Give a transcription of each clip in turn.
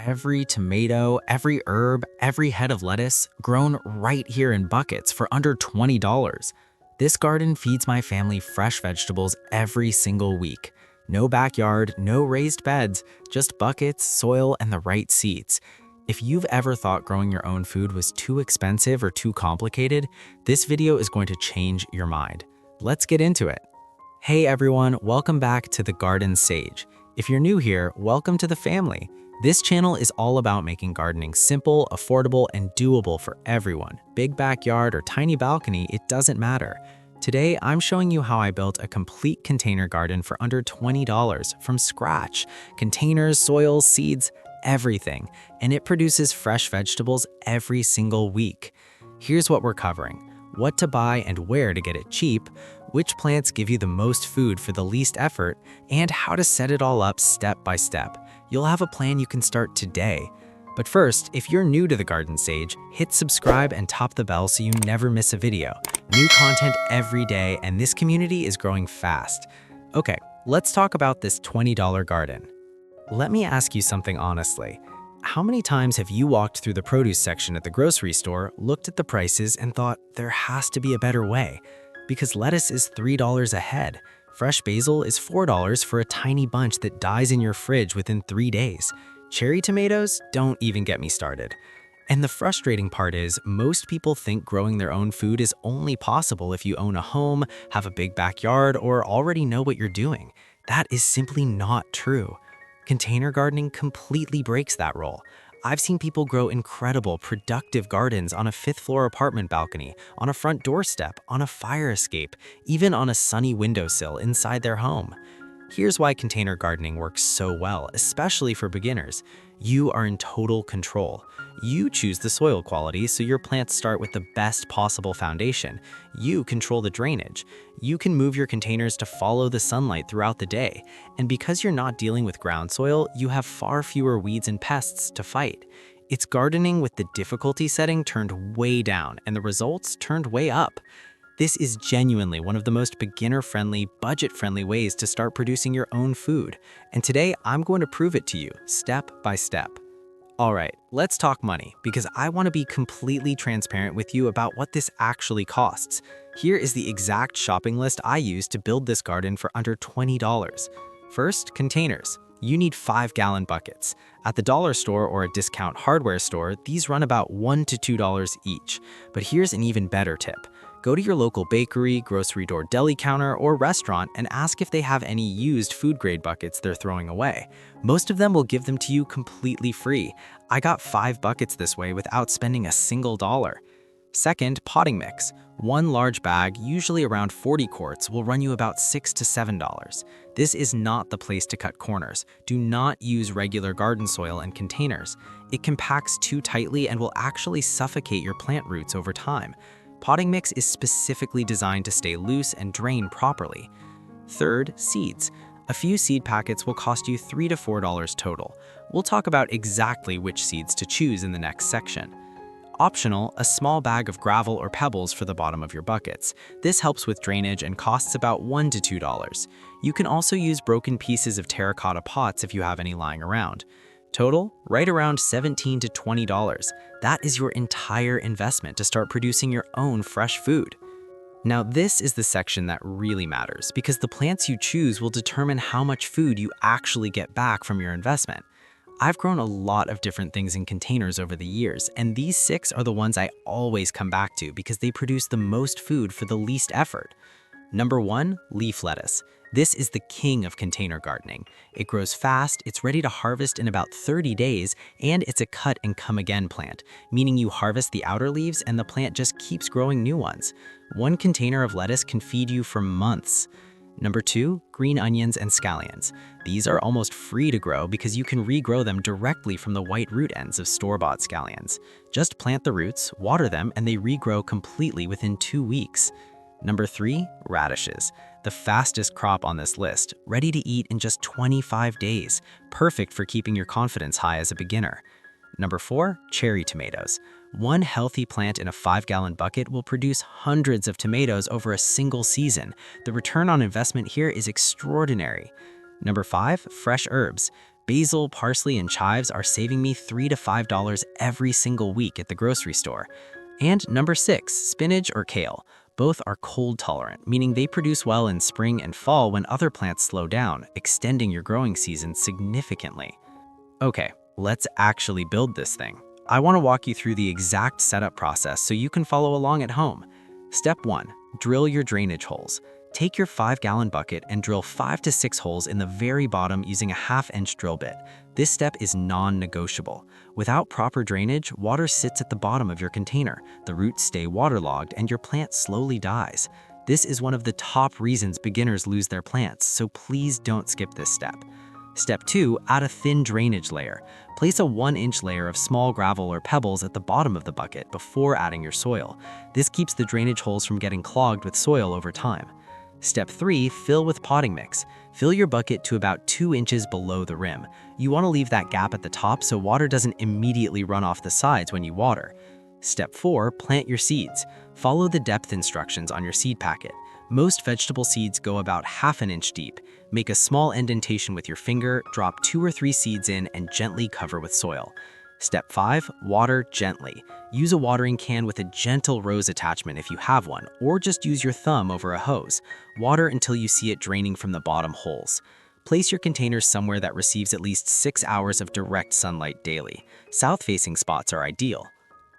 every tomato, every herb, every head of lettuce grown right here in buckets for under $20. This garden feeds my family fresh vegetables every single week. No backyard, no raised beds, just buckets, soil, and the right seeds. If you've ever thought growing your own food was too expensive or too complicated, this video is going to change your mind. Let's get into it. Hey everyone, welcome back to The Garden Sage. If you're new here, welcome to the family. This channel is all about making gardening simple, affordable, and doable for everyone. Big backyard or tiny balcony, it doesn't matter. Today, I'm showing you how I built a complete container garden for under $20 from scratch. Containers, soil, seeds, everything. And it produces fresh vegetables every single week. Here's what we're covering: what to buy and where to get it cheap, which plants give you the most food for the least effort, and how to set it all up step by step. You'll have a plan you can start today. But first, if you're new to The Garden Sage, hit subscribe and tap the bell so you never miss a video. New content every day, and this community is growing fast. Okay, let's talk about this $20 garden. Let me ask you something honestly. How many times have you walked through the produce section at the grocery store, looked at the prices, and thought, there has to be a better way? Because lettuce is $3 a head. Fresh basil is $4 for a tiny bunch that dies in your fridge within 3 days. Cherry tomatoes? Don't even get me started. And the frustrating part is, most people think growing their own food is only possible if you own a home, have a big backyard, or already know what you're doing. That is simply not true. Container gardening completely breaks that rule. I've seen people grow incredible, productive gardens on a 5th-floor apartment balcony, on a front doorstep, on a fire escape, even on a sunny windowsill inside their home. Here's why container gardening works so well, especially for beginners. You are in total control. You choose the soil quality so your plants start with the best possible foundation. You control the drainage. You can move your containers to follow the sunlight throughout the day. And because you're not dealing with ground soil, you have far fewer weeds and pests to fight. It's gardening with the difficulty setting turned way down and the results turned way up. This is genuinely one of the most beginner-friendly, budget-friendly ways to start producing your own food. And today, I'm going to prove it to you, step by step. All right, let's talk money, because I want to be completely transparent with you about what this actually costs. Here is the exact shopping list I used to build this garden for under $20. First, containers. You need 5-gallon buckets. At the dollar store or a discount hardware store, these run about $1 to $2 each. But here's an even better tip. Go to your local bakery, grocery door deli counter, or restaurant and ask if they have any used food-grade buckets they're throwing away. Most of them will give them to you completely free. I got 5 buckets this way without spending a single dollar. Second, potting mix. One large bag, usually around 40 quarts, will run you about $6 to $7. This is not the place to cut corners. Do not use regular garden soil and containers. It compacts too tightly and will actually suffocate your plant roots over time. Potting mix is specifically designed to stay loose and drain properly. Third, seeds. A few seed packets will cost you $3 to $4 total. We'll talk about exactly which seeds to choose in the next section. Optional, a small bag of gravel or pebbles for the bottom of your buckets. This helps with drainage and costs about $1 to $2. You can also use broken pieces of terracotta pots if you have any lying around. Total, right around $17 to $20. That is your entire investment to start producing your own fresh food. Now this is the section that really matters, because the plants you choose will determine how much food you actually get back from your investment. I've grown a lot of different things in containers over the years, and these 6 are the ones I always come back to because they produce the most food for the least effort. Number 1, leaf lettuce. This is the king of container gardening. It grows fast, it's ready to harvest in about 30 days, and it's a cut and come again plant, meaning you harvest the outer leaves and the plant just keeps growing new ones. One container of lettuce can feed you for months. Number 2, green onions and scallions. These are almost free to grow because you can regrow them directly from the white root ends of store-bought scallions. Just plant the roots, water them, and they regrow completely within 2 weeks. Number 3, radishes. The fastest crop on this list, ready to eat in just 25 days. Perfect for keeping your confidence high as a beginner. Number 4, cherry tomatoes. One healthy plant in a 5-gallon bucket will produce hundreds of tomatoes over a single season. The return on investment here is extraordinary. Number 5, fresh herbs. Basil, parsley, and chives are saving me $3 to $5 every single week at the grocery store. And number 6, spinach or kale. Both are cold tolerant, meaning they produce well in spring and fall when other plants slow down, extending your growing season significantly. Okay, let's actually build this thing. I want to walk you through the exact setup process so you can follow along at home. Step 1. Drill your drainage holes. Take your 5-gallon bucket and drill 5 to 6 holes in the very bottom using a 1/2-inch drill bit. This step is non-negotiable. Without proper drainage, water sits at the bottom of your container, the roots stay waterlogged, and your plant slowly dies. This is one of the top reasons beginners lose their plants, so please don't skip this step. Step 2, add a thin drainage layer. Place a 1-inch layer of small gravel or pebbles at the bottom of the bucket before adding your soil. This keeps the drainage holes from getting clogged with soil over time. Step 3, fill with potting mix. Fill your bucket to about 2 inches below the rim. You want to leave that gap at the top so water doesn't immediately run off the sides when you water. Step 4, plant your seeds. Follow the depth instructions on your seed packet. Most vegetable seeds go about 1/2 inch deep. Make a small indentation with your finger, drop 2 or 3 seeds in, and gently cover with soil. Step 5, water gently. Use a watering can with a gentle rose attachment if you have one, or just use your thumb over a hose. Water until you see it draining from the bottom holes. Place your containers somewhere that receives at least 6 hours of direct sunlight daily. South-facing spots are ideal.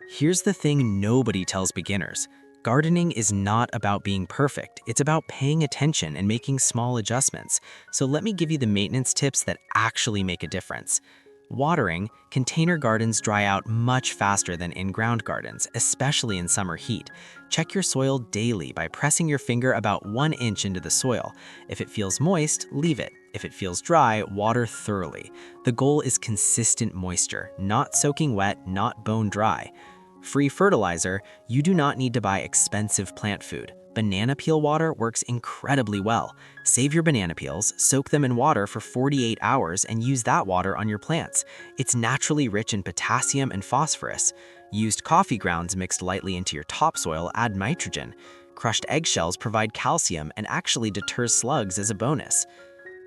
Here's the thing nobody tells beginners. Gardening is not about being perfect. It's about paying attention and making small adjustments. So let me give you the maintenance tips that actually make a difference. Watering, container gardens dry out much faster than in-ground gardens, especially in summer heat. Check your soil daily by pressing your finger about 1 inch into the soil. If it feels moist, leave it. If it feels dry, water thoroughly. The goal is consistent moisture, not soaking wet, not bone dry. Free fertilizer, you do not need to buy expensive plant food. Banana peel water works incredibly well. Save your banana peels, soak them in water for 48 hours, and use that water on your plants. It's naturally rich in potassium and phosphorus. Used coffee grounds mixed lightly into your topsoil add nitrogen. Crushed eggshells provide calcium and actually deters slugs as a bonus.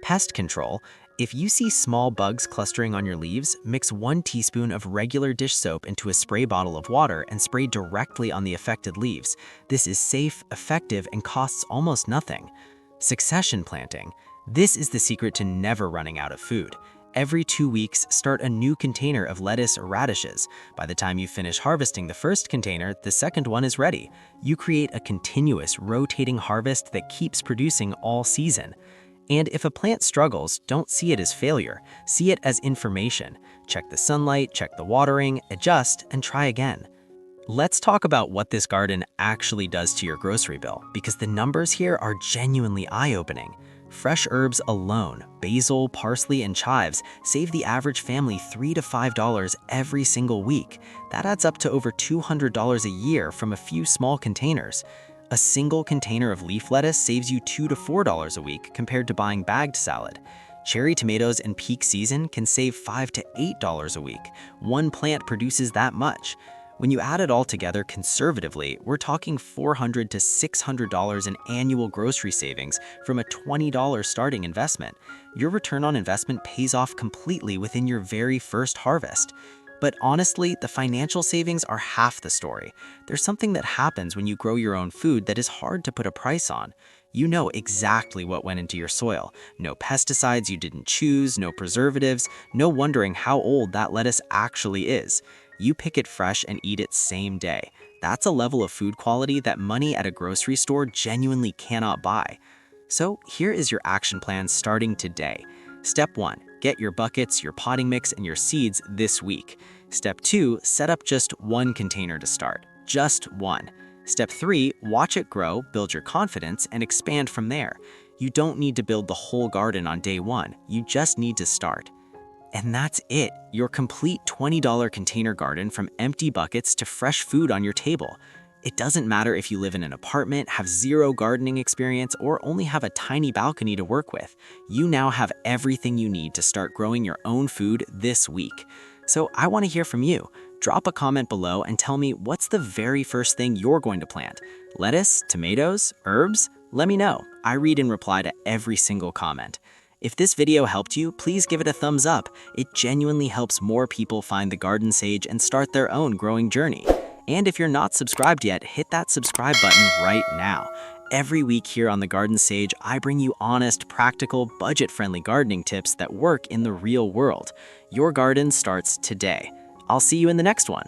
Pest control. If you see small bugs clustering on your leaves, mix 1 teaspoon of regular dish soap into a spray bottle of water and spray directly on the affected leaves. This is safe, effective, and costs almost nothing. Succession planting. This is the secret to never running out of food. Every 2 weeks, start a new container of lettuce or radishes. By the time you finish harvesting the first container, the second one is ready. You create a continuous, rotating harvest that keeps producing all season. And if a plant struggles, don't see it as failure. See it as information. Check the sunlight, check the watering, adjust, and try again. Let's talk about what this garden actually does to your grocery bill, because the numbers here are genuinely eye-opening. Fresh herbs alone, basil, parsley, and chives, save the average family $3 to $5 every single week. That adds up to over $200 a year from a few small containers. A single container of leaf lettuce saves you $2 to $4 a week compared to buying bagged salad. Cherry tomatoes in peak season can save $5 to $8 a week. One plant produces that much. When you add it all together conservatively, we're talking $400 to $600 in annual grocery savings from a $20 starting investment. Your return on investment pays off completely within your very first harvest. But honestly, the financial savings are half the story. There's something that happens when you grow your own food that is hard to put a price on. You know exactly what went into your soil. No pesticides you didn't choose, no preservatives, no wondering how old that lettuce actually is. You pick it fresh and eat it same day. That's a level of food quality that money at a grocery store genuinely cannot buy. So here is your action plan starting today. Step 1. Get your buckets, your potting mix, and your seeds this week. Step 2. Set up just 1 container to start. Just 1. Step 3. Watch it grow, build your confidence, and expand from there. You don't need to build the whole garden on day 1. You just need to start. And that's it. Your complete $20 container garden, from empty buckets to fresh food on your table. It doesn't matter if you live in an apartment, have zero gardening experience, or only have a tiny balcony to work with. You now have everything you need to start growing your own food this week. So I want to hear from you. Drop a comment below and tell me, what's the very first thing you're going to plant? Lettuce, tomatoes, herbs? Let me know. I read and reply to every single comment. If this video helped you, please give it a thumbs up. It genuinely helps more people find the garden sage and start their own growing journey. And if you're not subscribed yet, hit that subscribe button right now. Every week here on The Garden Sage, I bring you honest, practical, budget-friendly gardening tips that work in the real world. Your garden starts today. I'll see you in the next one.